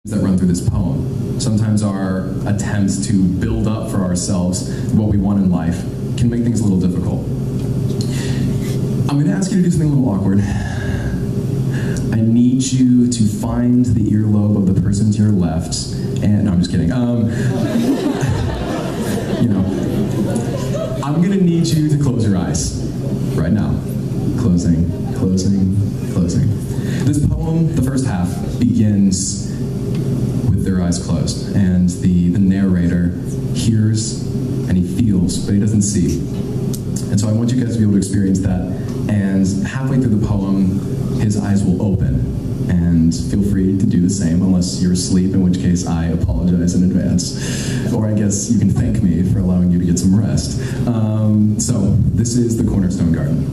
that run through this poem. Sometimes our attempts to build up for ourselves what we want in life can make things a little difficult. I'm going to ask you to do something a little awkward. I need you to find the earlobe of the person to your left, and no, I'm just kidding. You know, I'm going to need you to close your eyes right now. Closing, closing, closing. This poem, the first half, begins with their eyes closed, and the narrator hears and he feels, but he doesn't see. And so I want you guys to be able to experience that, and halfway through the poem, his eyes will open, and feel free to do the same, unless you're asleep, in which case I apologize in advance. Or I guess you can thank me for allowing you to get some rest. So this is the Cornerstone Garden.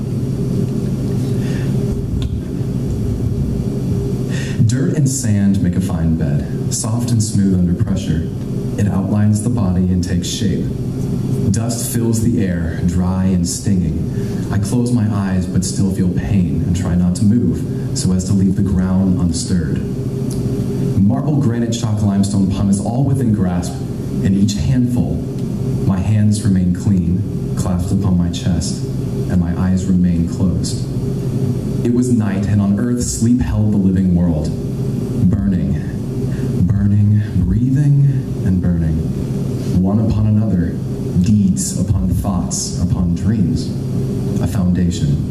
Dirt and sand make a fine bed, soft and smooth under pressure. It outlines the body and takes shape. Dust fills the air, dry and stinging. I close my eyes but still feel pain and try not to move so as to leave the ground unstirred. Marblegranitechalklimestonepumice all within grasp. In each handful, my hands remain clean, clasped upon my chest, and my eyes remain closed. It was night, and on earth sleep held the living world. Burning, burning, breathing, and burning. One upon another, deeds upon thoughts, upon dreams. A foundation.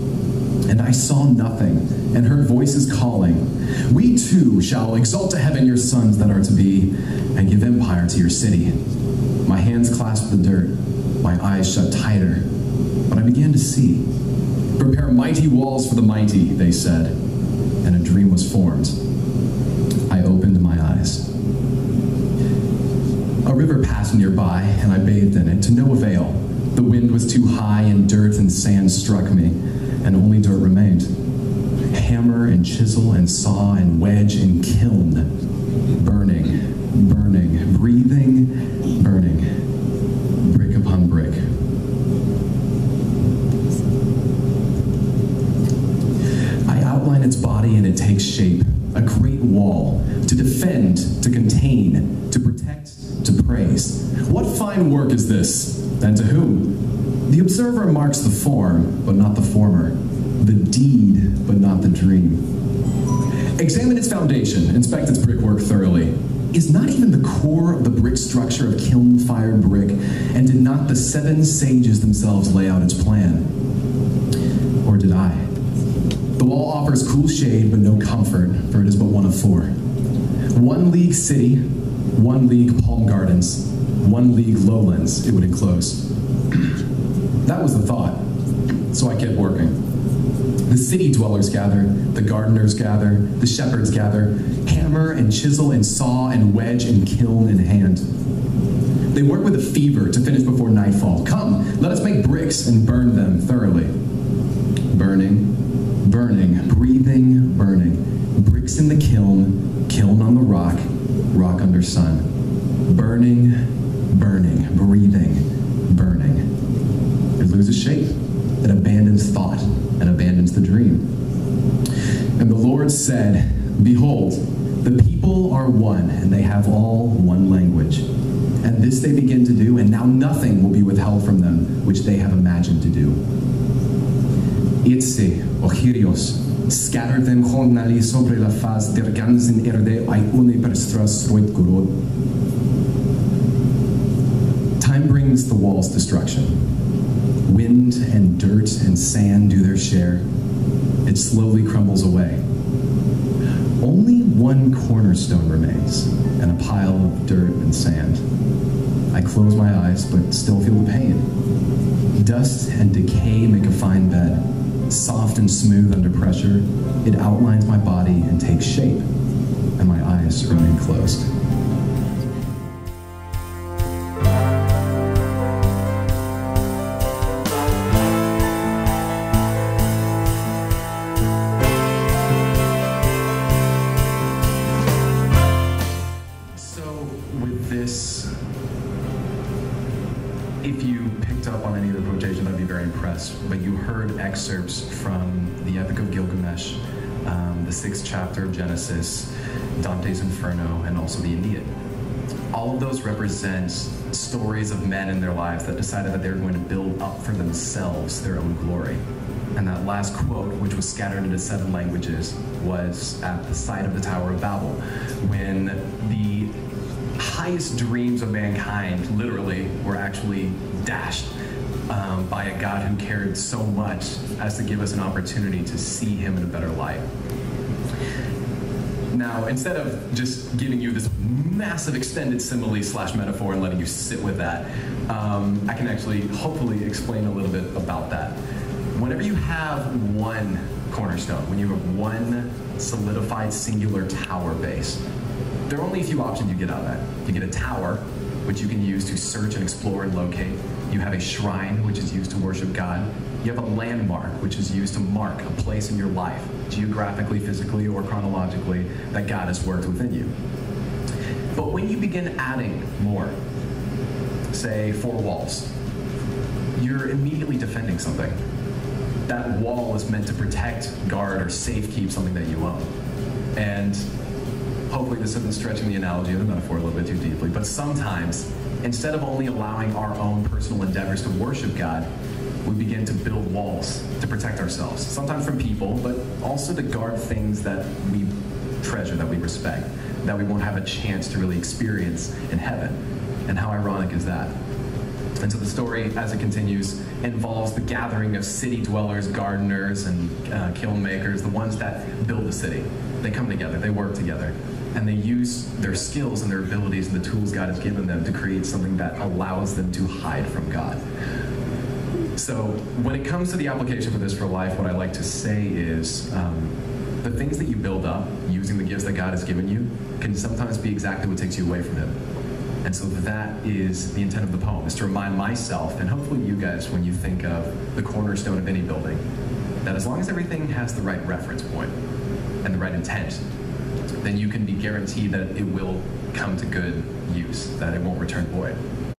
And I saw nothing, and heard voices calling, "We too shall exalt to heaven your sons that are to be, and give empire to your city." My hands clasped the dirt, my eyes shut tighter, but I began to see. "Prepare mighty walls for the mighty," they said, and a dream was formed. I opened my eyes. A river passed nearby, and I bathed in it, to no avail. The wind was too high, and dirt and sand struck me, and only dirt remained. Hammer and chisel and saw and wedge and kiln. Burning, burning, breathing, burning. Brick upon brick. Outline its body and it takes shape, a great wall, to defend, to contain, to protect, to praise. What fine work is this, and to whom? The observer marks the form, but not the former, the deed, but not the dream. Examine its foundation, inspect its brickwork thoroughly. Is not even the core of the brick structure of kiln-fired brick, and did not the 7 sages themselves lay out its plan? Or did I? The wall offers cool shade, but no comfort, for it is but one of 4. 1 league city, 1 league palm gardens, 1 league lowlands it would enclose. That was the thought, so I kept working. The city dwellers gather, the gardeners gather, the shepherds gather, hammer and chisel and saw and wedge and kiln in hand. They work with a fever to finish before nightfall. Come, let us make bricks and burn them thoroughly. Burning, burning, breathing, burning. Bricks in the kiln, kiln on the rock, rock under sun. Burning, burning, breathing, burning. It loses shape. It abandons thought and abandons the dream. And the Lord said, "Behold, the people are one, and they have all one language. And this they begin to do, and now nothing will be withheld from them, which they have imagined to do. Itse, o Kyrios, scatter them honali sobre la faz der ganzen erde ai une perstras roit gurod." Time brings the wall's destruction. Wind and dirt and sand do their share. It slowly crumbles away. Only 1 cornerstone remains, and a pile of dirt and sand. I close my eyes, but still feel the pain. Dust and decay make a fine bed. Soft and smooth under pressure, it outlines my body and takes shape, and my eyes remain closed. So with this, if you picked up on any of the quotations, I'd be very impressed, but you heard excerpts from the Epic of Gilgamesh, the 6th chapter of Genesis, Dante's Inferno, and also the Aeneid. All of those represent stories of men in their lives that decided that they were going to build up for themselves their own glory. And that last quote, which was scattered into 7 languages, was at the site of the Tower of Babel, when the highest dreams of mankind, literally, were actually dashed by a God who cared so much as to give us an opportunity to see him in a better light. Now, instead of just giving you this massive extended simile / metaphor and letting you sit with that, I can actually hopefully explain a little bit about that. Whenever you have one cornerstone, when you have one solidified singular tower base, there are only a few options you get out of that. You get a tower, which you can use to search and explore and locate. You have a shrine, which is used to worship God. You have a landmark, which is used to mark a place in your life, geographically, physically, or chronologically, that God has worked within you. But when you begin adding more, say 4 walls, you're immediately defending something. That wall is meant to protect, guard, or safekeep something that you own. And hopefully this isn't stretching the analogy of the metaphor a little bit too deeply, but sometimes, instead of only allowing our own personal endeavors to worship God, we begin to build walls to protect ourselves, sometimes from people, but also to guard things that we treasure, that we respect, that we won't have a chance to really experience in heaven. And how ironic is that? And so the story, as it continues, involves the gathering of city dwellers, gardeners, and kiln makers, the ones that build the city. They come together, they work together, and they use their skills and their abilities and the tools God has given them to create something that allows them to hide from God. So when it comes to the application for this for life, what I like to say is the things that you build up using the gifts that God has given you can sometimes be exactly what takes you away from him. And so that is the intent of the poem, is to remind myself, and hopefully you guys, when you think of the cornerstone of any building, that as long as everything has the right reference point and the right intent, then you can be guaranteed that it will come to good use, that it won't return void.